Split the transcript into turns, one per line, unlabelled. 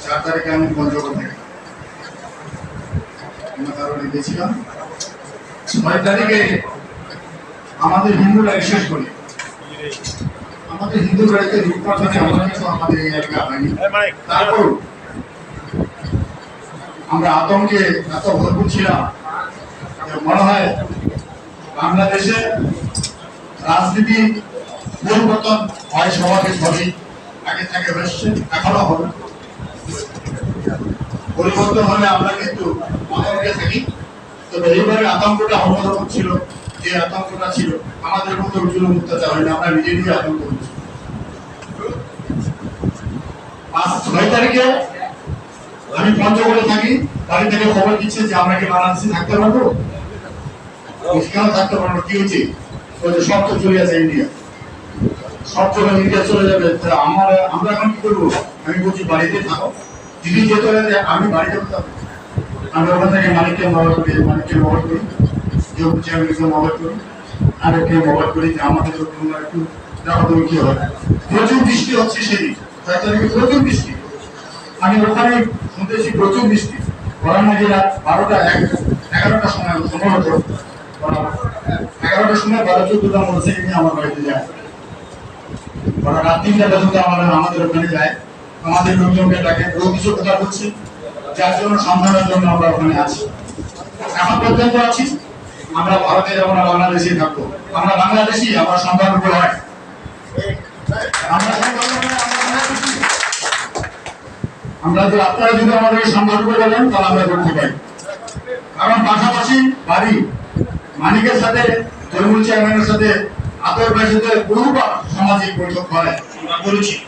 4 তারিখে আমি পঞ্চগড় থেকে কারণে গেছিলাম। 6 তারিখে আমাদের হিন্দুরা বিশেষ করে আমাদের হিন্দু বাড়িতে নির্বাচনে আমাদের এই এলাকা হয়নি, তারপর আমরা আতঙ্কে এত ভরপুর ছিলাম। মনে হয় বাংলাদেশে রাজনীতি পরিবর্তন হয় সবাইকে সবই আগে থেকে হচ্ছে, এখনো হবে। পরিবর্তন হলে আমরা কিন্তু আতঙ্কে থাকি। তবে এইবারে আতঙ্কটা অন্যরকম ছিল। যে আতঙ্কটা ছিল আমাদের মতো জুলুম অত্যাচার হয় না, আমরা নিজে নিজে আতঙ্ক হচ্ছি। 6 তারিখে আমি পঞ্চগড়ে থাকি, বাড়ি থেকে খবর দিচ্ছে যে আমরা কি বাংলাদেশে থাকতে পারবো, কেন থাকতে পারবো, কি হয়েছে? সব তো চলে আছে ইন্ডিয়া, সব যখন ইন্ডিয়া চলে যাবে আমরা এখন কি করবো? আমি বলছি বাড়িতে থাকো, দিদি যেতে হলে আমি বাড়িতে কোথাও। আমরা ওখান থেকে মালিককে মোবাইল করি, মোবাইল করি, আরেককে মোবাইল করি যে আমাদের একটু দেখো তুমি কি হয়। প্রচুর বৃষ্টি হচ্ছে সেদিন 6 তারিখে, প্রচুর বৃষ্টি। আমি ওখানে শুনতেছি প্রচুর বৃষ্টি। বলা নাকি রাত 11টার সময় সম্ভবত 11টার সময় 12-14টা মোটরসাইকেল নিয়ে আমার বাড়িতে যায়। ওরা রাত 3টা পর্যন্ত আমাদের ওখানে যায়, আমাদের লোকজনকে ডাকে, কিছু কথা বলছে, যার জন্য সন্ধানের জন্য আমরা ওখানে আছি। এখন পর্যন্ত আছি। আমরা ভারতে যাবো না, বাংলাদেশে থাকবো। আমরা বাংলাদেশি, আমরা সন্ধান উপর হয়। আমরা যদি আপনারা যদি আমাদেরকে সম্মান করে বলেন তাহলে আমরা করতে পারি। কারণ পাশাপাশি বাড়ি মানিকের সাথে, তরমুল চেয়ারম্যানের সাথে, আতর ভাইয়ের সাথে বহুবার সামাজিক বৈঠক হয়, আমরা করেছি।